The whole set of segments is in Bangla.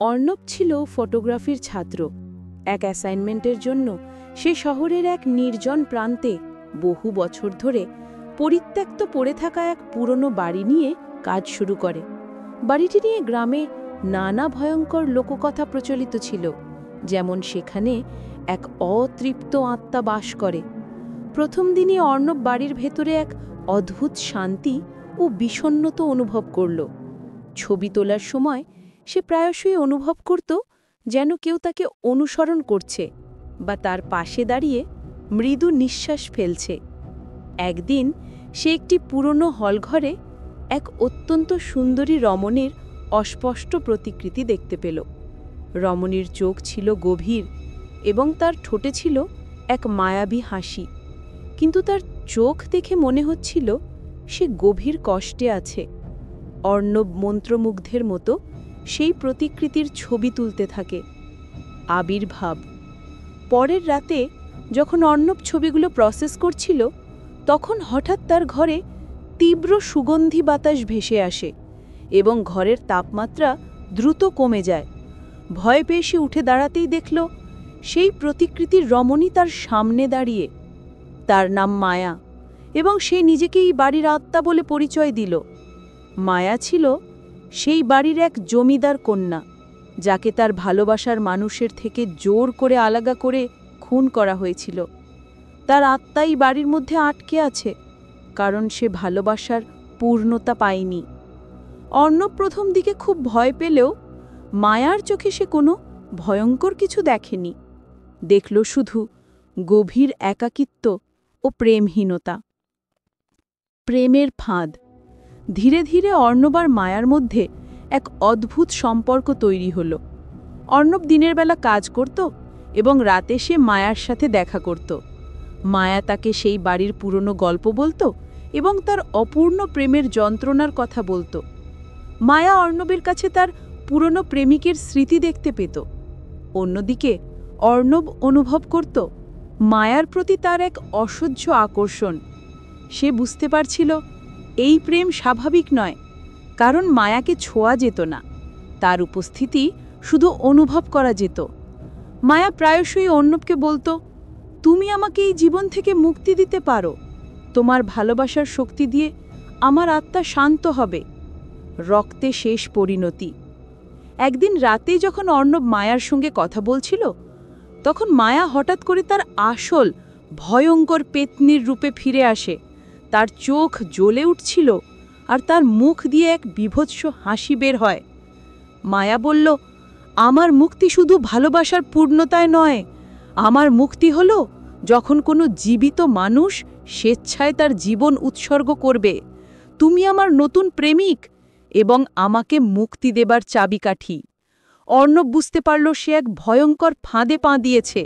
অর্ণব ছিল ফটোগ্রাফির ছাত্র। এক অ্যাসাইনমেন্টের জন্য সে শহরের এক নির্জন প্রান্তে বহু বছর ধরে পরিত্যক্ত পড়ে থাকা এক পুরনো বাড়ি নিয়ে কাজ শুরু করে। বাড়িটি নিয়ে গ্রামে নানা ভয়ঙ্কর লোককথা প্রচলিত ছিল, যেমন সেখানে এক অতৃপ্ত আত্মা বাস করে। প্রথম দিনই অর্ণব বাড়ির ভেতরে এক অদ্ভুত শান্তি ও বিষণ্ণতা অনুভব করল। ছবি তোলার সময় সে প্রায়শই অনুভব করত যেন কেউ তাকে অনুসরণ করছে বা তার পাশে দাঁড়িয়ে মৃদু নিঃশ্বাস ফেলছে। একদিন সে একটি পুরনো হলঘরে এক অত্যন্ত সুন্দরী রমণীর অস্পষ্ট প্রতিকৃতি দেখতে পেল। রমণীর চোখ ছিল গভীর এবং তার ঠোঁটে ছিল এক মায়াবী হাসি, কিন্তু তার চোখ দেখে মনে হচ্ছিল সে গভীর কষ্টে আছে। অর্ণব মন্ত্রমুগ্ধের মতো সেই প্রতিকৃতির ছবি তুলতে থাকে। আবির্ভাব। পরের রাতে যখন অর্ণব ছবিগুলো প্রসেস করছিল, তখন হঠাৎ তার ঘরে তীব্র সুগন্ধি বাতাস ভেসে আসে এবং ঘরের তাপমাত্রা দ্রুত কমে যায়। ভয় পেয়ে সে উঠে দাঁড়াতেই দেখল সেই প্রতিকৃতির রমণী তার সামনে দাঁড়িয়ে। তার নাম মায়া এবং সে নিজেকেই বাড়ির আত্মা বলে পরিচয় দিল। মায়া ছিল সেই বাড়ির এক জমিদার কন্যা, যাকে তার ভালোবাসার মানুষের থেকে জোর করে আলাদা করে খুন করা হয়েছিল। তার আত্মাই বাড়ির মধ্যে আটকে আছে, কারণ সে ভালোবাসার পূর্ণতা পায়নি। অর্ণব প্রথম দিকে খুব ভয় পেলেও মায়ার চোখে সে কোনো ভয়ঙ্কর কিছু দেখেনি। দেখল শুধু গভীর একাকিত্ব ও প্রেমহীনতা। প্রেমের ফাঁদ। ধীরে ধীরে অর্ণব আর মায়ার মধ্যে এক অদ্ভুত সম্পর্ক তৈরি হল। অর্ণব দিনের বেলা কাজ করত এবং রাতে সে মায়ার সাথে দেখা করত। মায়া তাকে সেই বাড়ির পুরনো গল্প বলত এবং তার অপূর্ণ প্রেমের যন্ত্রণার কথা বলত। মায়া অর্ণবের কাছে তার পুরনো প্রেমিকের স্মৃতি দেখতে পেত। অন্যদিকে অর্ণব অনুভব করত মায়ার প্রতি তার এক অসহ্য আকর্ষণ। সে বুঝতে পারছিল এই প্রেম স্বাভাবিক নয়, কারণ মায়াকে ছোঁয়া যেত না, তার উপস্থিতি শুধু অনুভব করা যেত। মায়া প্রায়শই অর্ণবকে বলত, তুমি আমাকে এই জীবন থেকে মুক্তি দিতে পারো, তোমার ভালোবাসার শক্তি দিয়ে আমার আত্মা শান্ত হবে। রক্তে শেষ পরিণতি। একদিন রাতে যখন অর্ণব মায়ার সঙ্গে কথা বলছিল, তখন মায়া হঠাৎ করে তার আসল ভয়ঙ্কর পেত্নীর রূপে ফিরে আসে। তার চোখ জ্বলে উঠছিল আর তার মুখ দিয়ে এক বীভৎস হাসি বের হয়। মায়া বলল, আমার মুক্তি শুধু ভালোবাসার পূর্ণতায় নয়, আমার মুক্তি হলো যখন কোনো জীবিত মানুষ স্বেচ্ছায় তার জীবন উৎসর্গ করবে। তুমি আমার নতুন প্রেমিক এবং আমাকে মুক্তি দেবার চাবিকাঠি। অর্ণব বুঝতে পারল সে এক ভয়ঙ্কর ফাঁদে পা দিয়েছে।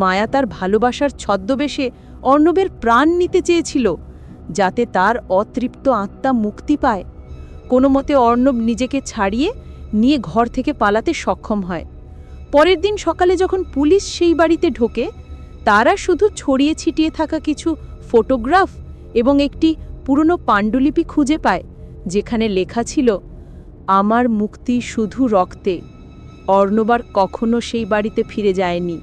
মায়া তার ভালোবাসার ছদ্মবেশে অর্ণবের প্রাণ নিতে চেয়েছিল, যাতে তার অতৃপ্ত আত্মা মুক্তি পায়। কোনো মতে অর্ণব নিজেকে ছাড়িয়ে নিয়ে ঘর থেকে পালাতে সক্ষম হয়। পরের দিন সকালে যখন পুলিশ সেই বাড়িতে ঢোকে, তারা শুধু ছড়িয়ে ছিটিয়ে থাকা কিছু ফটোগ্রাফ এবং একটি পুরনো পাণ্ডুলিপি খুঁজে পায়, যেখানে লেখা ছিল, আমার মুক্তি শুধু রক্তে। অর্ণব আর কখনো সেই বাড়িতে ফিরে যায়নি,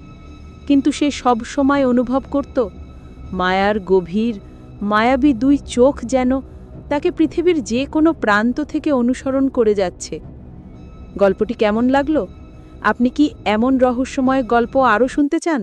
কিন্তু সে সব সময় অনুভব করত মায়ার গভীর মায়াবী দুই চোখ যেন তাকে পৃথিবীর যে কোনো প্রান্ত থেকে অনুসরণ করে যাচ্ছে। গল্পটি কেমন লাগলো? আপনি কি এমন রহস্যময় গল্প আরও শুনতে চান?